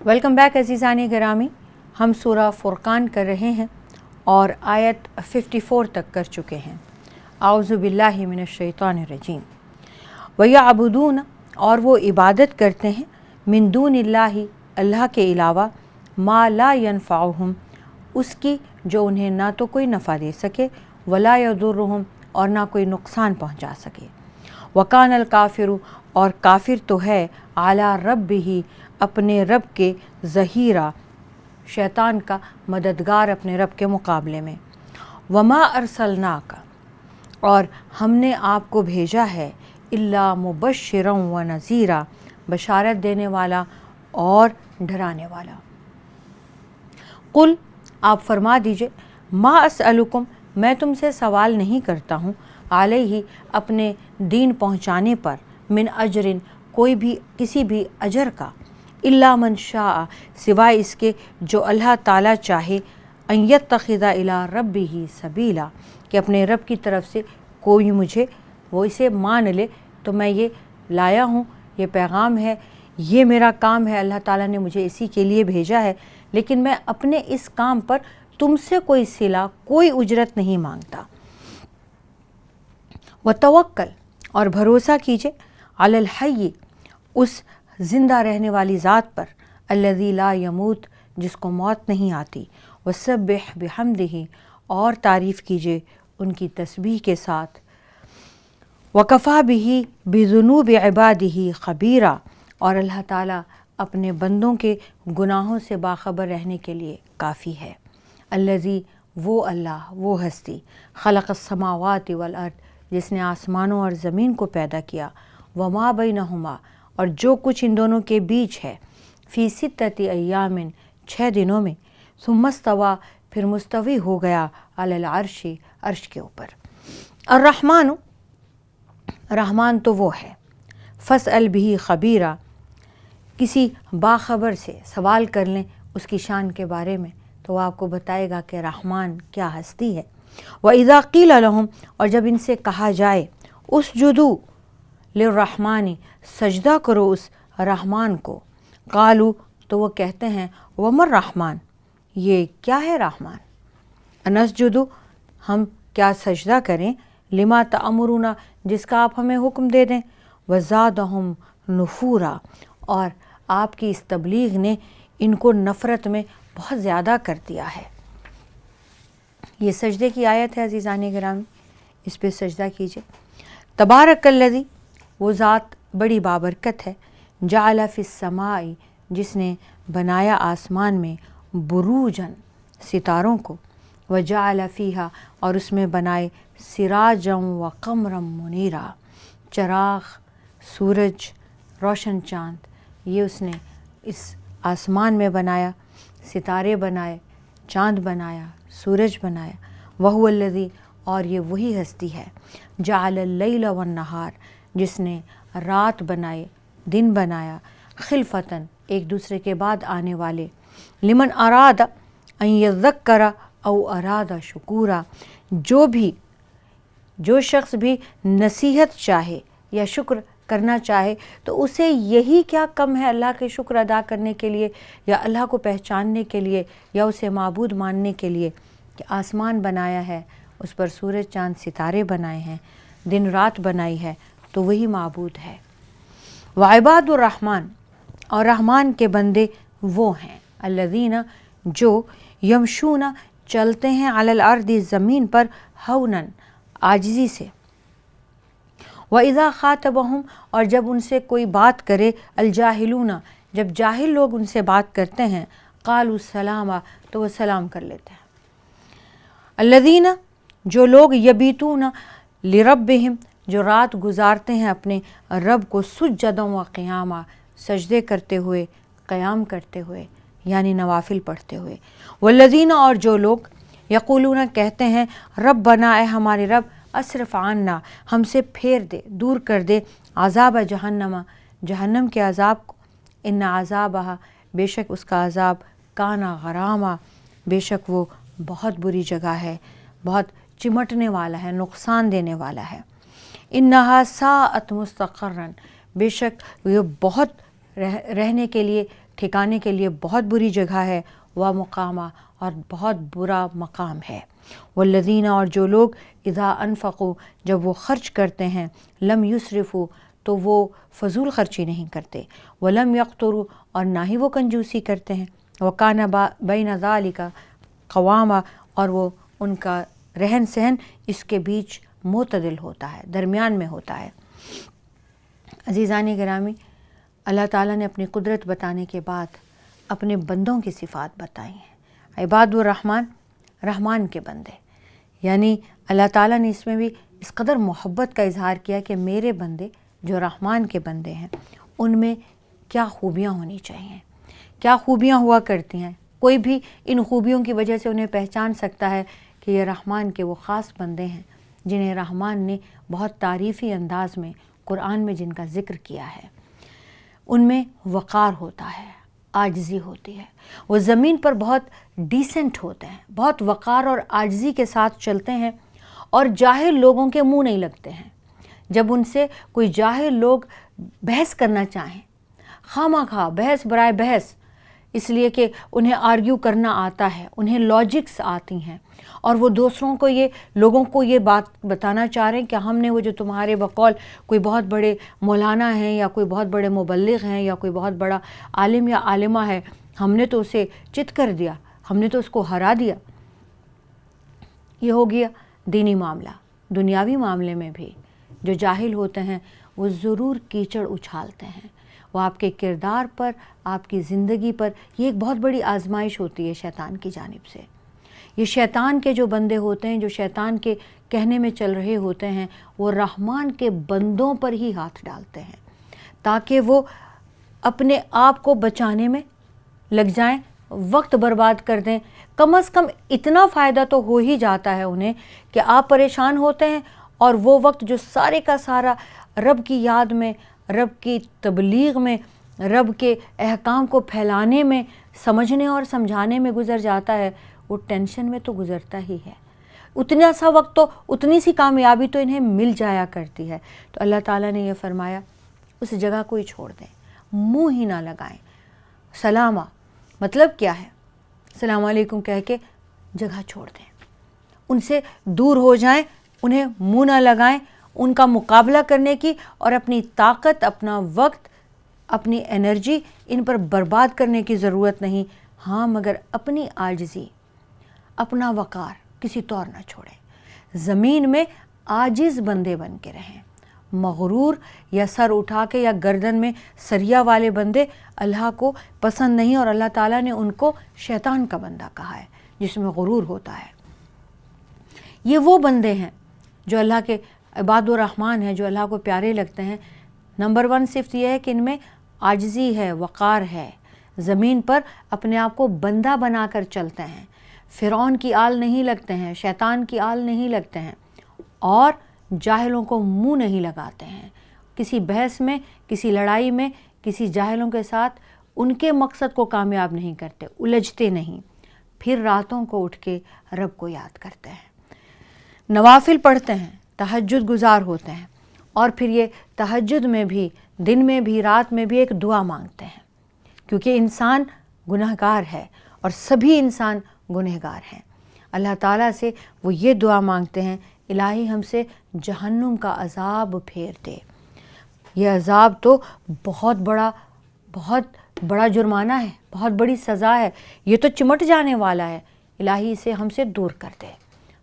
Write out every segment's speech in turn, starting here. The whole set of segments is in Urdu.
ویلکم بیک عزیزان گرامی، ہم سورہ فرقان کر رہے ہیں اور آیت 54 تک کر چکے ہیں۔ اعوذ باللہ من الشیطان الرجیم۔ وَيَعْبُدُونَ اور وہ عبادت کرتے ہیں من دون اللہ اللہ کے علاوہ ما لا ينفعہم اس کی جو انہیں نہ تو کوئی نفع دے سکے ولا یضرہم اور نہ کوئی نقصان پہنچا سکے۔ وَكَانَ الْكَافِرُ اور کافر تو ہے عَلَىٰ رَبِّهِ اپنے رب کے ظہیرا شیطان کا مددگار اپنے رب کے مقابلے میں۔ وَمَا أَرْسَلْنَاكَ اور ہم نے آپ کو بھیجا ہے إِلَّا مُبَشِّرًا وَنَذِيرًا بشارت دینے والا اور ڈرانے والا۔ قل آپ فرما دیجئے ما اسألکم میں تم سے سوال نہیں کرتا ہوں علیہ اپنے دین پہنچانے پر من اجرن کوئی بھی کسی بھی اجر کا الا من شاء سوائے اس کے جو اللہ تعالیٰ چاہے ان یتخذ الی ربہ سبیلا کہ اپنے رب کی طرف سے کوئی مجھے وہ اسے مان لے تو میں یہ لایا ہوں، یہ پیغام ہے، یہ میرا کام ہے، اللہ تعالیٰ نے مجھے اسی کے لیے بھیجا ہے، لیکن میں اپنے اس کام پر تم سے کوئی صلہ کوئی اجرت نہیں مانگتا۔ وتوکل اور بھروسہ کیجئے علی الحی اس زندہ رہنے والی ذات پر الذی لا یموت جس کو موت نہیں آتی، وسبح بحمدہ اور تعریف کیجئے ان کی تسبیح کے ساتھ، وکفی بہ بذنوب عبادہ خبیرا اور اللہ تعالیٰ اپنے بندوں کے گناہوں سے باخبر رہنے کے لیے کافی ہے۔ الذی وہ اللہ وہ ہستی خلق السماوات والارض جس نے آسمانوں اور زمین کو پیدا کیا، وما بینہما اور جو کچھ ان دونوں کے بیچ ہے، فی ستۃ ایام 6 دنوں میں، ثم استوی پھر مستوی ہو گیا علی العرش عرش کے اوپر۔ الرحمن رحمان تو وہ ہے، فاسأل بہ خبیرا کسی باخبر سے سوال کر لیں اس کی شان کے بارے میں تو وہ آپ کو بتائے گا کہ رحمان کیا ہستی ہے۔ وَإِذَا قِيلَ لَهُمْ اور جب ان سے کہا جائے اسجدوا للرحمن سجدہ کرو اس رحمان کو، قالوا تو وہ کہتے ہیں وما الرحمن یہ کیا ہے رحمان، انسجد ہم کیا سجدہ کریں، لما تأمرون جس کا آپ ہمیں حکم دے دیں، وزادہم نفورا اور آپ کی اس تبلیغ نے ان کو نفرت میں بہت زیادہ کر دیا ہے۔ یہ سجدے کی آیت ہے عزیزان گرامی، اس پہ سجدہ کیجئے۔ تبارک الذی وہ ذات بڑی بابرکت ہے، جعل فی السماء جس نے بنایا آسمان میں بروجن ستاروں کو، وجعل فیہا اور اس میں بنائے سراجا وقمرا منیرا چراغ سورج روشن چاند، یہ اس نے اس آسمان میں بنایا، ستارے بنائے، چاند بنایا، سورج بنایا۔ وہو الذی اور یہ وہی ہستی ہے جعل اللیل والنہار جس نے رات بنائے دن بنایا، خلفتاً ایک دوسرے کے بعد آنے والے، لمن اراد ان یذکر او اراد شکورا جو شخص بھی نصیحت چاہے یا شکر کرنا چاہے تو اسے یہی کیا کم ہے اللہ کے شکر ادا کرنے کے لیے یا اللہ کو پہچاننے کے لیے یا اسے معبود ماننے کے لیے کہ آسمان بنایا ہے، اس پر سورج چاند ستارے بنائے ہیں، دن رات بنائی ہے، تو وہی معبود ہے۔ وعباد الرحمن اور رحمان کے بندے وہ ہیں الذین جو یمشون چلتے ہیں علی الارض زمین پر ہوناً عاجزی سے، وَإِذَا خَاطَبَهُمْ اور جب ان سے کوئی بات کرے الجاہلون جب جاہل لوگ ان سے بات کرتے ہیں قالوا سلاما تو وہ سلام کر لیتے ہیں۔ الذین جو لوگ یبیتون لربہم جو رات گزارتے ہیں اپنے رب کو سجدا و قیاما سجدے کرتے ہوئے قیام کرتے ہوئے یعنی نوافل پڑھتے ہوئے، والذین اور جو لوگ یقولون کہتے ہیں ربنا اے ہمارے رب اصرف عنا ہم سے پھیر دے دور کر دے عذاب جہنم جہنم کے عذاب کو، ان عذابہ بے شک اس کا عذاب کانا غراما بے شک وہ بہت بری جگہ ہے، بہت چمٹنے والا ہے، نقصان دینے والا ہے۔ انہا ساءت مستقرا بے شک یہ بہت رہنے کے لیے ٹھکانے کے لیے بہت بری جگہ ہے، و مقامہ اور بہت برا مقام ہے۔ والذین اور جو لوگ اذا انفقوا جب وہ خرچ کرتے ہیں، لم یسرفوا تو وہ فضول خرچی نہیں کرتے، ولم یقتروا اور نہ ہی وہ کنجوسی کرتے ہیں، وکان بین ذالک قواما اور وہ ان کا رہن سہن اس کے بیچ معتدل ہوتا ہے، درمیان میں ہوتا ہے۔ عزیزان گرامی، اللہ تعالیٰ نے اپنی قدرت بتانے کے بعد اپنے بندوں کی صفات بتائی ہیں۔ عباد الرحمن، رحمان کے بندے، یعنی اللہ تعالیٰ نے اس میں بھی اس قدر محبت کا اظہار کیا کہ میرے بندے جو رحمان کے بندے ہیں ان میں کیا خوبیاں ہونی چاہیے، کیا خوبیاں ہوا کرتی ہیں۔ کوئی بھی ان خوبیوں کی وجہ سے انہیں پہچان سکتا ہے کہ یہ رحمان کے وہ خاص بندے ہیں جنہیں رحمان نے بہت تعریفی انداز میں قرآن میں جن کا ذکر کیا ہے۔ ان میں وقار ہوتا ہے، عاجزی ہوتی ہے، وہ زمین پر بہت ڈیسنٹ ہوتے ہیں، بہت وقار اور عاجزی کے ساتھ چلتے ہیں اور جاہل لوگوں کے منہ نہیں لگتے ہیں۔ جب ان سے کوئی جاہل لوگ بحث کرنا چاہیں، خواہ خواہ بحث برائے بحث، اس لیے کہ انہیں آرگیو کرنا آتا ہے، انہیں لاجکس آتی ہیں، اور وہ دوسروں کو لوگوں کو یہ بات بتانا چاہ رہے ہیں کہ ہم نے وہ جو تمہارے بقول کوئی بہت بڑے مولانا ہیں یا کوئی بہت بڑے مبلغ ہیں یا کوئی بہت بڑا عالم یا عالمہ ہے، ہم نے تو اسے چت کر دیا، ہم نے تو اس کو ہرا دیا۔ یہ ہو گیا دینی معاملہ۔ دنیاوی معاملے میں بھی جو جاہل ہوتے ہیں وہ ضرور کیچڑ اچھالتے ہیں، وہ آپ کے کردار پر، آپ کی زندگی پر، یہ ایک بہت بڑی آزمائش ہوتی ہے شیطان کی جانب سے۔ یہ شیطان کے جو بندے ہوتے ہیں، جو شیطان کے کہنے میں چل رہے ہوتے ہیں، وہ رحمان کے بندوں پر ہی ہاتھ ڈالتے ہیں تاکہ وہ اپنے آپ کو بچانے میں لگ جائیں، وقت برباد کر دیں۔ کم از کم اتنا فائدہ تو ہو ہی جاتا ہے انہیں کہ آپ پریشان ہوتے ہیں اور وہ وقت جو سارے کا سارا رب کی یاد میں، رب کی تبلیغ میں، رب کے احکام کو پھیلانے میں، سمجھنے اور سمجھانے میں گزر جاتا ہے، وہ ٹینشن میں تو گزرتا ہی ہے۔ اتنا سا وقت تو اتنی سی کامیابی تو انہیں مل جایا کرتی ہے۔ تو اللہ تعالیٰ نے یہ فرمایا اس جگہ کو ہی چھوڑ دیں، منہ ہی نہ لگائیں۔ سلامہ مطلب کیا ہے؟ السلام علیکم کہہ کے جگہ چھوڑ دیں، ان سے دور ہو جائیں، انہیں منہ نہ لگائیں، ان کا مقابلہ کرنے کی اور اپنی طاقت، اپنا وقت، اپنی انرجی ان پر برباد کرنے کی ضرورت نہیں۔ ہاں مگر اپنی عاجزی، اپنا وقار کسی طور نہ چھوڑیں، زمین میں عاجز بندے بن کے رہیں۔ مغرور یا سر اٹھا کے یا گردن میں سریا والے بندے اللہ کو پسند نہیں، اور اللہ تعالیٰ نے ان کو شیطان کا بندہ کہا ہے جس میں غرور ہوتا ہے۔ یہ وہ بندے ہیں جو اللہ کے عباد الرحمن ہیں، جو اللہ کو پیارے لگتے ہیں۔ نمبر 1 صفت یہ ہے کہ ان میں عاجزی ہے، وقار ہے، زمین پر اپنے آپ کو بندہ بنا کر چلتے ہیں، فرعون کی آل نہیں لگتے ہیں، شیطان کی آل نہیں لگتے ہیں، اور جاہلوں کو منہ نہیں لگاتے ہیں۔ کسی بحث میں، کسی لڑائی میں، کسی جاہلوں کے ساتھ ان کے مقصد کو کامیاب نہیں کرتے، الجھتے نہیں، پھر راتوں کو اٹھ کے رب کو یاد کرتے ہیں، نوافل پڑھتے ہیں، تہجد گزار ہوتے ہیں، اور پھر یہ تہجد میں بھی، دن میں بھی، رات میں بھی ایک دعا مانگتے ہیں، کیونکہ انسان گنہگار ہے اور سبھی انسان گنہگار ہیں۔ اللہ تعالیٰ سے وہ یہ دعا مانگتے ہیں، الہی ہم سے جہنم کا عذاب پھیر دے۔ یہ عذاب تو بہت بڑا جرمانہ ہے، بہت بڑی سزا ہے، یہ تو چمٹ جانے والا ہے، الہی اسے ہم سے دور کر دے۔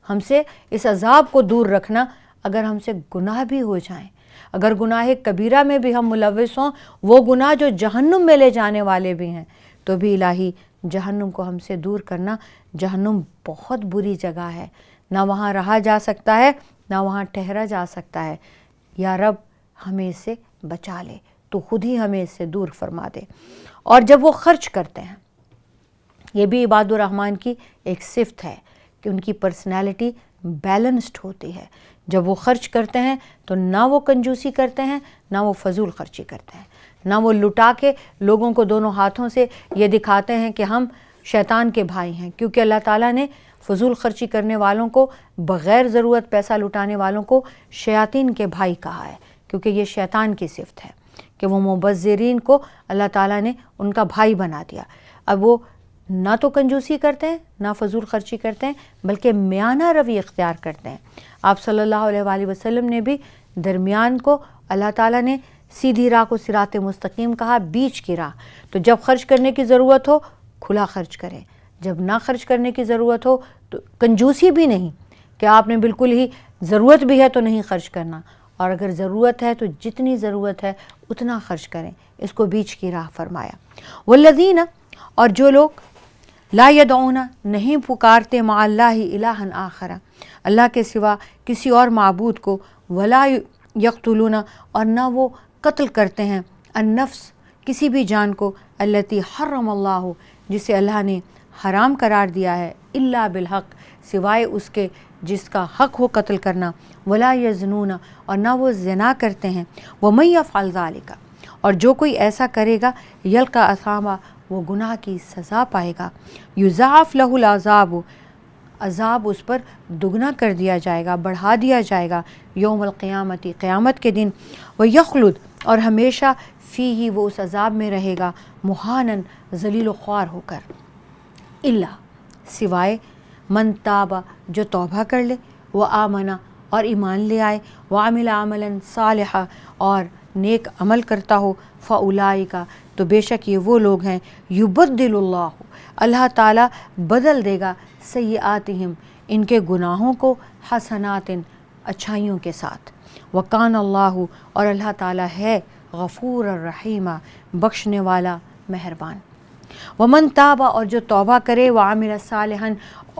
ہم سے اس عذاب کو دور رکھنا۔ اگر ہم سے گناہ بھی ہو جائیں، اگر گناہ کبیرہ میں بھی ہم ملوث ہوں، وہ گناہ جو جہنم میں لے جانے والے بھی ہیں، تو بھی الہی جہنم کو ہم سے دور کرنا۔ جہنم بہت بری جگہ ہے، نہ وہاں رہا جا سکتا ہے، نہ وہاں ٹھہرا جا سکتا ہے۔ یا رب ہمیں اس سے بچا لے، تو خود ہی ہمیں اس سے دور فرما دے۔ اور جب وہ خرچ کرتے ہیں، یہ بھی عباد الرحمن کی ایک صفت ہے کہ ان کی پرسنالٹی بیلنسڈ ہوتی ہے۔ جب وہ خرچ کرتے ہیں تو نہ وہ کنجوسی کرتے ہیں، نہ وہ فضول خرچی کرتے ہیں، نہ وہ لٹا کے لوگوں کو دونوں ہاتھوں سے یہ دکھاتے ہیں کہ ہم شیطان کے بھائی ہیں، کیونکہ اللہ تعالیٰ نے فضول خرچی کرنے والوں کو، بغیر ضرورت پیسہ لٹانے والوں کو شیاطین کے بھائی کہا ہے، کیونکہ یہ شیطان کی صفت ہے کہ وہ مبذرین کو اللہ تعالیٰ نے ان کا بھائی بنا دیا۔ اب وہ نہ تو کنجوسی کرتے ہیں نہ فضول خرچی کرتے ہیں، بلکہ میانہ روی اختیار کرتے ہیں۔ آپ صلی اللہ علیہ وآلہ وسلم نے بھی درمیان کو اللہ تعالیٰ نے سیدھی راہ کو صراط مستقیم کہا، بیچ کی راہ۔ تو جب خرچ کرنے کی ضرورت ہو کھلا خرچ کریں، جب نہ خرچ کرنے کی ضرورت ہو تو کنجوسی بھی نہیں کہ آپ نے بالکل ہی ضرورت بھی ہے تو نہیں خرچ کرنا، اور اگر ضرورت ہے تو جتنی ضرورت ہے اتنا خرچ کریں، اس کو بیچ کی راہ فرمایا۔ والذین، اور جو لوگ لا یدعون، نہیں پکارتے مع اللہ الہا آخر، اللہ کے سوا کسی اور معبود کو، ولا یقتلون، اور نہ وہ قتل کرتے ہیں، النفس، کسی بھی جان کو، التی حرم اللہ، جسے اللہ نے حرام قرار دیا ہے، الا بالحق، سوائے اس کے جس کا حق ہو قتل کرنا، ولا یزنون، اور نہ وہ زنا کرتے ہیں، ومن یفعل ذلک، اور جو کوئی ایسا کرے گا، یلقا اثاما، وہ گناہ کی سزا پائے گا، یضاعف لہ العذاب، عذاب اس پر دگنا کر دیا جائے گا، بڑھا دیا جائے گا، یوم القیامت، قیامت کے دن، ویخلد، اور ہمیشہ فیہ، وہ اس عذاب میں رہے گا، مہانن، ذلیل و خوار ہو کر، الا، سوائے من تاب، جو توبہ کر لے، وآمنا، اور ایمان لے آئے، وعمل عملا صالحا، اور نیک عمل کرتا ہو، فاولئک، تو بے شک یہ وہ لوگ ہیں، یبدل اللہ، اللہ تعالیٰ بدل دے گا، سیئاتہم، ان کے گناہوں کو، حسنات، اچھائیوں کے ساتھ، وکان اللہ، اور اللہ تعالیٰ ہے غفور الرحیم، بخشنے والا، مہربان۔ ومن تاب، اور جو توبہ کرے، وعمل صالحا،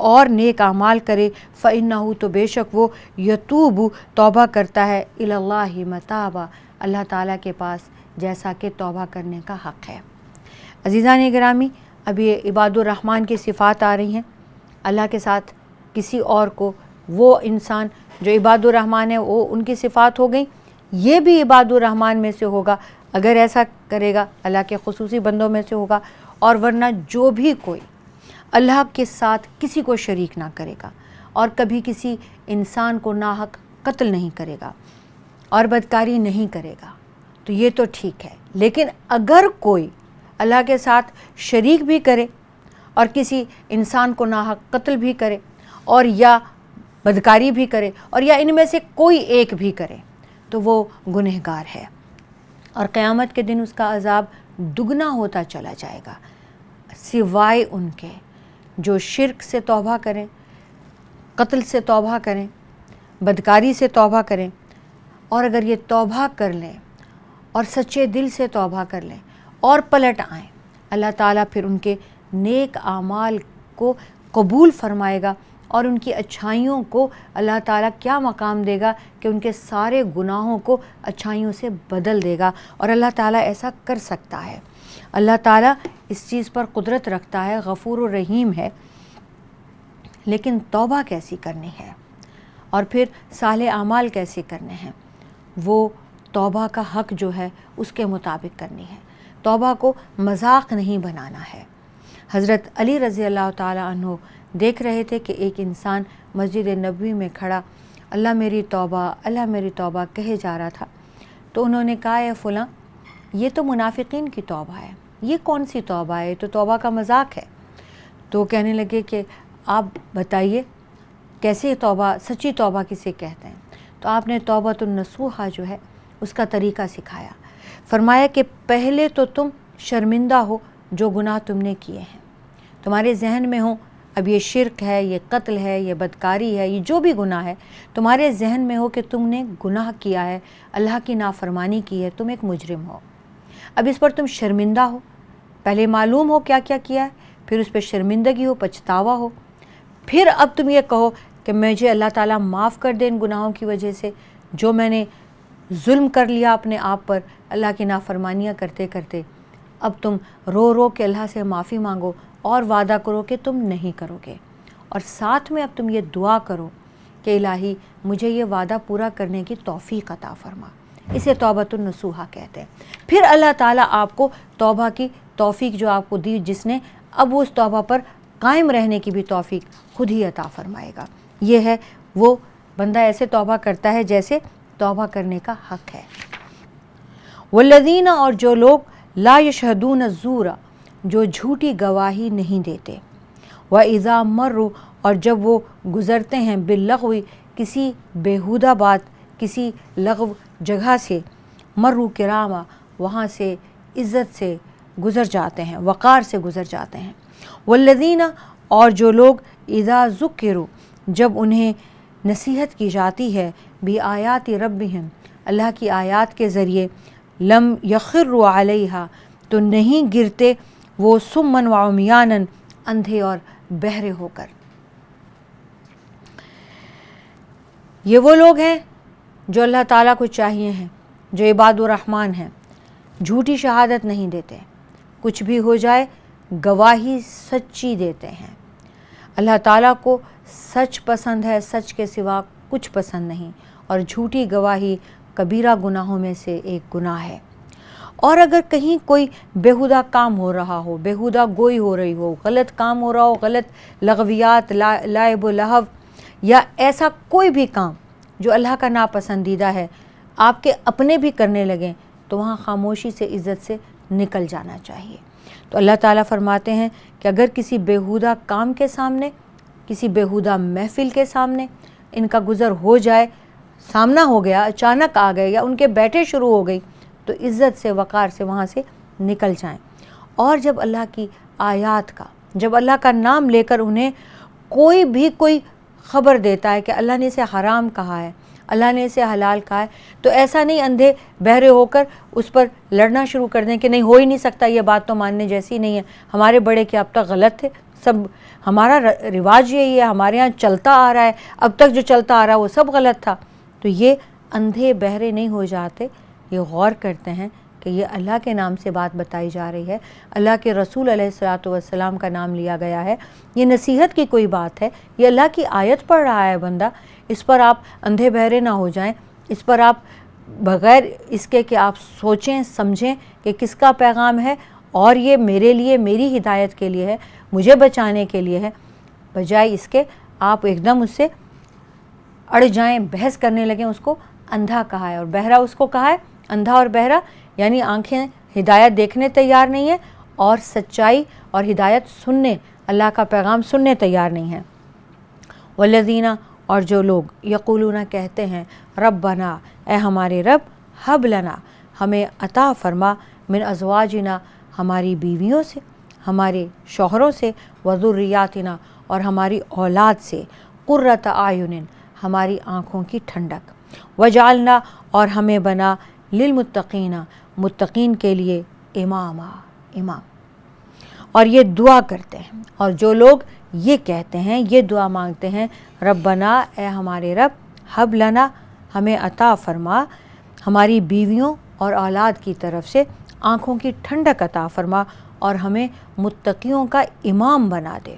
اور نیک اعمال کرے، فإنہ، تو بے شک وہ، یتوب، توبہ کرتا ہے، الی اللہ متابا، اللہ تعالیٰ کے پاس جیسا کہ توبہ کرنے کا حق ہے۔ عزیزان گرامی، اب یہ عباد الرحمن کی صفات آ رہی ہیں۔ اللہ کے ساتھ کسی اور کو، وہ انسان جو عباد الرحمن ہے وہ ان کی صفات ہو گئیں، یہ بھی عباد الرحمن میں سے ہوگا اگر ایسا کرے گا، اللہ کے خصوصی بندوں میں سے ہوگا، اور ورنہ جو بھی کوئی اللہ کے ساتھ کسی کو شریک نہ کرے گا، اور کبھی کسی انسان کو ناحق قتل نہیں کرے گا، اور بدکاری نہیں کرے گا، تو یہ تو ٹھیک ہے۔ لیکن اگر کوئی اللہ کے ساتھ شریک بھی کرے، اور کسی انسان کو ناحق قتل بھی کرے، اور یا بدکاری بھی کرے، اور یا ان میں سے کوئی ایک بھی کرے، تو وہ گنہگار ہے، اور قیامت کے دن اس کا عذاب دگنا ہوتا چلا جائے گا، سوائے ان کے جو شرک سے توبہ کریں، قتل سے توبہ کریں، بدکاری سے توبہ کریں، اور اگر یہ توبہ کر لیں اور سچے دل سے توبہ کر لیں اور پلٹ آئیں، اللہ تعالیٰ پھر ان کے نیک اعمال کو قبول فرمائے گا، اور ان کی اچھائیوں کو اللہ تعالیٰ کیا مقام دے گا کہ ان کے سارے گناہوں کو اچھائیوں سے بدل دے گا، اور اللہ تعالیٰ ایسا کر سکتا ہے۔ اللہ تعالیٰ اس چیز پر قدرت رکھتا ہے، غفور و رحیم ہے، لیکن توبہ کیسی کرنی ہے، اور پھر صالح اعمال کیسے کرنے ہیں، وہ توبہ کا حق جو ہے اس کے مطابق کرنی ہے، توبہ کو مذاق نہیں بنانا ہے۔ حضرت علی رضی اللہ تعالیٰ عنہ دیکھ رہے تھے کہ ایک انسان مسجد نبوی میں کھڑا اللہ میری توبہ، اللہ میری توبہ کہے جا رہا تھا، تو انہوں نے کہا اے فلاں، یہ تو منافقین کی توبہ ہے، یہ کون سی توبہ ہے، تو توبہ کا مذاق ہے۔ تو کہنے لگے کہ آپ بتائیے کیسے توبہ، سچی توبہ کسے کہتے ہیں؟ تو آپ نے توبۃ النصوحہ جو ہے اس کا طریقہ سکھایا، فرمایا کہ پہلے تو تم شرمندہ ہو جو گناہ تم نے کیے ہیں، تمہارے ذہن میں ہو اب یہ شرک ہے، یہ قتل ہے، یہ بدکاری ہے، یہ جو بھی گناہ ہے تمہارے ذہن میں ہو کہ تم نے گناہ کیا ہے، اللہ کی نافرمانی کی ہے، تم ایک مجرم ہو، اب اس پر تم شرمندہ ہو، پہلے معلوم ہو کیا کیا کیا ہے، پھر اس پہ شرمندگی ہو، پچھتاوا ہو، پھر اب تم یہ کہو کہ مجھے اللہ تعالیٰ معاف کر دے ان گناہوں کی وجہ سے جو میں نے ظلم کر لیا اپنے آپ پر اللہ کی نافرمانیاں کرتے کرتے، اب تم رو رو کے اللہ سے معافی مانگو اور وعدہ کرو کہ تم نہیں کرو گے، اور ساتھ میں اب تم یہ دعا کرو کہ الہی مجھے یہ وعدہ پورا کرنے کی توفیق عطا فرما، اسے توبۃ النصوحہ کہتے ہیں۔ پھر اللہ تعالیٰ آپ کو توبہ کی توفیق جو آپ کو دی، جس نے اب وہ اس توبہ پر قائم رہنے کی بھی توفیق خود ہی عطا فرمائے گا۔ یہ ہے وہ بندہ ایسے توبہ کرتا ہے جیسے توبہ کرنے کا حق ہے۔ والذین اور جو لوگ لا یشہدون الزور جو جھوٹی گواہی نہیں دیتے، وَإِذَا مَرُّوا اور جب وہ گزرتے ہیں باللغو کسی بیہودہ بات کسی لغو جگہ سے، مروا کراما وہاں سے عزت سے گزر جاتے ہیں، وقار سے گزر جاتے ہیں۔ والذین اور جو لوگ اذا ذکروا جب انہیں نصیحت کی جاتی ہے بآیات ربہم اللہ کی آیات کے ذریعے، لم یخروا علیہا تو نہیں گرتے وہ سمن و عمیانا اندھے اور بہرے ہو کر۔ یہ وہ لوگ ہیں جو اللہ تعالیٰ کو چاہیے ہیں، جو عباد الرحمن ہیں، جھوٹی شہادت نہیں دیتے، کچھ بھی ہو جائے گواہی سچی دیتے ہیں۔ اللہ تعالیٰ کو سچ پسند ہے، سچ کے سوا کچھ پسند نہیں، اور جھوٹی گواہی کبیرہ گناہوں میں سے ایک گناہ ہے۔ اور اگر کہیں کوئی بیہودہ کام ہو رہا ہو، بیہودہ گوئی ہو رہی ہو، غلط کام ہو رہا ہو، غلط لغویات، لعب و لہو، یا ایسا کوئی بھی کام جو اللہ کا ناپسندیدہ ہے آپ کے اپنے بھی کرنے لگیں، تو وہاں خاموشی سے عزت سے نکل جانا چاہیے۔ تو اللہ تعالیٰ فرماتے ہیں کہ اگر کسی بیہودہ کام کے سامنے، کسی بیہودہ محفل کے سامنے ان کا گزر ہو جائے، سامنا ہو گیا، اچانک آ گئے، یا ان کے بیٹھے شروع ہو گئی، تو عزت سے وقار سے وہاں سے نکل جائیں۔ اور جب اللہ کی آیات کا، جب اللہ کا نام لے کر انہیں کوئی خبر دیتا ہے کہ اللہ نے اسے حرام کہا ہے، اللہ نے اسے حلال کہا ہے، تو ایسا نہیں اندھے بہرے ہو کر اس پر لڑنا شروع کر دیں کہ نہیں ہو ہی نہیں سکتا، یہ بات تو ماننے جیسی نہیں ہے، ہمارے بڑے کیا اب تک غلط تھے، سب ہمارا رواج یہی ہے، ہمارے ہاں چلتا آ رہا ہے، اب تک جو چلتا آ رہا ہے وہ سب غلط تھا۔ تو یہ اندھے بہرے نہیں ہو جاتے، یہ غور کرتے ہیں کہ یہ اللہ کے نام سے بات بتائی جا رہی ہے، اللہ کے رسول علیہ الصلاۃ والسلام کا نام لیا گیا ہے، یہ نصیحت کی کوئی بات ہے، یہ اللہ کی آیت پڑھ رہا ہے بندہ، اس پر آپ اندھے بہرے نہ ہو جائیں، اس پر آپ بغیر اس کے کہ آپ سوچیں سمجھیں کہ کس کا پیغام ہے اور یہ میرے لیے، میری ہدایت کے لیے ہے، مجھے بچانے کے لیے ہے، بجائے اس کے آپ ایک دم اس سے اڑ جائیں، بحث کرنے لگیں۔ اس کو اندھا کہا ہے اور بہرا اس کو کہا ہے، اندھا اور بہرا یعنی آنکھیں ہدایت دیکھنے تیار نہیں ہیں اور سچائی اور ہدایت سننے، اللہ کا پیغام سننے تیار نہیں ہیں۔ والذین اور جو لوگ یقولون کہتے ہیں ربنا اے ہمارے رب، ہب لنا ہمیں عطا فرما، من ازواجنا ہماری بیویوں سے، ہمارے شوہروں سے، وذریاتنا اور ہماری اولاد سے، قرۃ اعین ہماری آنکھوں کی ٹھنڈک، وجعلنا اور ہمیں بنا للمتقین متقین کے لیے امام۔ اور یہ دعا کرتے ہیں، اور جو لوگ یہ کہتے ہیں، یہ دعا مانگتے ہیں، ربنا اے ہمارے رب، ہب لنا ہمیں عطا فرما، ہماری بیویوں اور اولاد کی طرف سے آنکھوں کی ٹھنڈک عطا فرما، اور ہمیں متقیوں کا امام بنا دے۔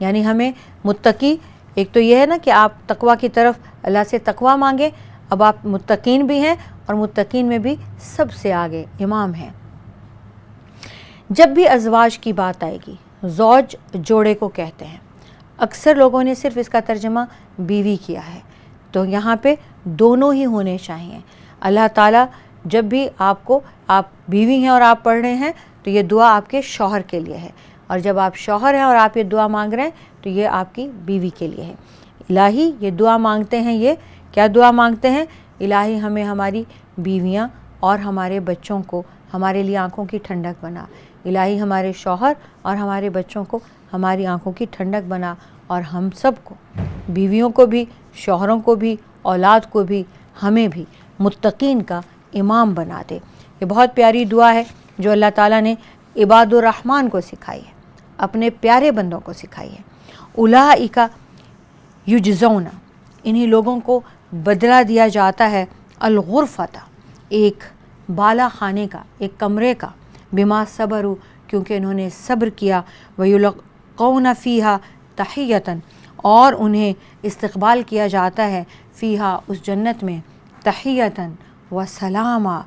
یعنی ہمیں متقی، ایک تو یہ ہے نا کہ آپ تقویٰ کی طرف اللہ سے تقویٰ مانگیں، اب آپ متقین بھی ہیں اور متقین میں بھی سب سے آگے امام ہیں۔ جب بھی ازواج کی بات آئے گی، زوج جوڑے کو کہتے ہیں، اکثر لوگوں نے صرف اس کا ترجمہ بیوی کیا ہے، تو یہاں پہ دونوں ہی ہونے چاہیے۔ اللہ تعالیٰ جب بھی آپ بیوی ہیں اور آپ پڑھ رہے ہیں تو یہ دعا آپ کے شوہر کے لیے ہے، اور جب آپ شوہر ہیں اور آپ یہ دعا مانگ رہے ہیں تو یہ آپ کی بیوی کے لیے ہے۔ الہی یہ دعا مانگتے ہیں، یہ کیا دعا مانگتے ہیں؟ الہی ہمیں ہماری بیویاں اور ہمارے بچوں کو ہمارے لیے آنکھوں کی ٹھنڈک بنا، الہی ہمارے شوہر اور ہمارے بچوں کو ہماری آنکھوں کی ٹھنڈک بنا، اور ہم سب کو، بیویوں کو بھی، شوہروں کو بھی، اولاد کو بھی، ہمیں بھی متقین کا امام بنا دے۔ یہ بہت پیاری دعا ہے جو اللہ تعالیٰ نے عباد الرحمن کو سکھائی ہے، اپنے پیارے بندوں کو سکھائی ہے۔ اولئک یجزون انہی لوگوں کو بدلہ دیا جاتا ہے، الغرفۃ ایک بالا خانے کا، ایک کمرے کا، بما صبروا کیونکہ انہوں نے صبر کیا، ویلقون فیہا تحیۃ اور انہیں استقبال کیا جاتا ہے، فیہا اس جنت میں، تحیۃ و سلاما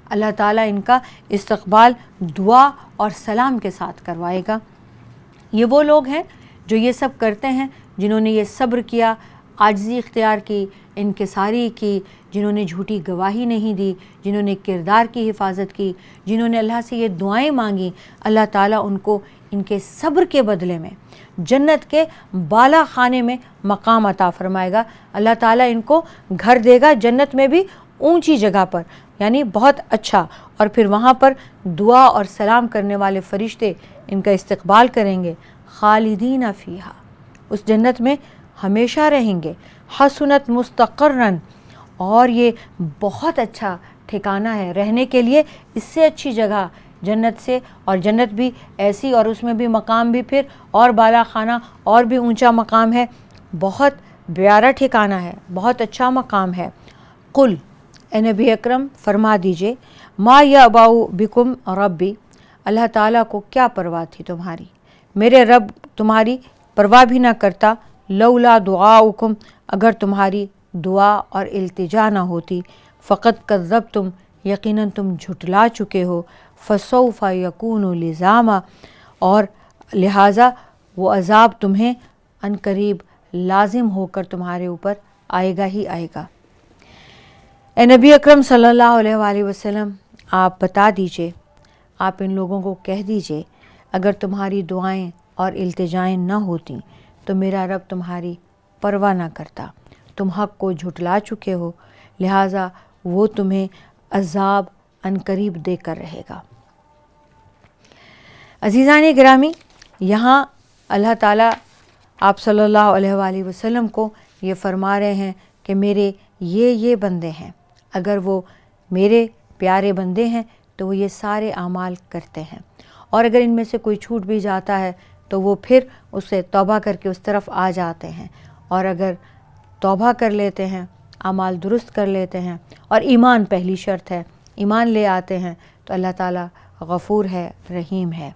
اللہ تعالیٰ ان کا استقبال دعا اور سلام کے ساتھ کروائے گا۔ یہ وہ لوگ ہیں جو یہ سب کرتے ہیں، جنہوں نے یہ صبر کیا، عاجزی اختیار کی، انکساری کی، جنہوں نے جھوٹی گواہی نہیں دی، جنہوں نے کردار کی حفاظت کی، جنہوں نے اللہ سے یہ دعائیں مانگی، اللہ تعالیٰ ان کو ان کے صبر کے بدلے میں جنت کے بالا خانے میں مقام عطا فرمائے گا۔ اللہ تعالیٰ ان کو گھر دے گا جنت میں بھی اونچی جگہ پر، یعنی بہت اچھا، اور پھر وہاں پر دعا اور سلام کرنے والے فرشتے ان کا استقبال کریں گے۔ خالدین فیہا، اس جنت میں ہمیشہ رہیں گے۔ حسنت مستقرن، اور یہ بہت اچھا ٹھکانہ ہے رہنے کے لیے، اس سے اچھی جگہ جنت سے، اور جنت بھی ایسی، اور اس میں بھی مقام بھی پھر اور بالا خانہ اور بھی اونچا مقام ہے، بہت پیارا ٹھکانہ ہے، بہت اچھا مقام ہے۔ قل، اے نبی اکرم فرما دیجئے، ما یعبأ بکم ربی، اللہ تعالیٰ کو کیا پرواہ تھی تمہاری، میرے رب تمہاری پرواہ بھی نہ کرتا، لولا دعاؤکم، اگر تمہاری دعا اور التجا نہ ہوتی، فقط کذبتم، یقیناً تم جھٹلا چکے ہو، فسوف یکون لزاما، اور لہٰذا وہ عذاب تمہیں عنقریب لازم ہو کر تمہارے اوپر آئے گا ہی آئے گا۔ اے نبی اکرم صلی اللہ علیہ وآلہ وسلم، آپ بتا دیجئے، آپ ان لوگوں کو کہہ دیجئے، اگر تمہاری دعائیں اور التجائیں نہ ہوتیں تو میرا رب تمہاری پرواہ نہ کرتا، تم حق کو جھٹلا چکے ہو، لہٰذا وہ تمہیں عذاب عنقریب دے کر رہے گا۔ عزیزان گرامی، یہاں اللہ تعالیٰ آپ صلی اللہ علیہ وآلہ وسلم کو یہ فرما رہے ہیں کہ میرے یہ بندے ہیں، اگر وہ میرے پیارے بندے ہیں تو وہ یہ سارے اعمال کرتے ہیں، اور اگر ان میں سے کوئی چھوٹ بھی جاتا ہے تو وہ پھر اسے توبہ کر کے اس طرف آ جاتے ہیں، اور اگر توبہ کر لیتے ہیں، اعمال درست کر لیتے ہیں، اور ایمان پہلی شرط ہے، ایمان لے آتے ہیں، تو اللہ تعالیٰ غفور ہے، رحیم ہے۔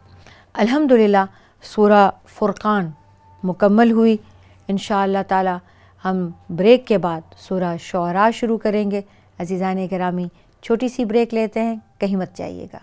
الحمدللہ سورہ فرقان مکمل ہوئی۔ انشاءاللہ تعالیٰ ہم بریک کے بعد سورہ شعراء شروع کریں گے۔ عزیزان گرامی، چھوٹی سی بریک لیتے ہیں، کہیں مت جائیے گا۔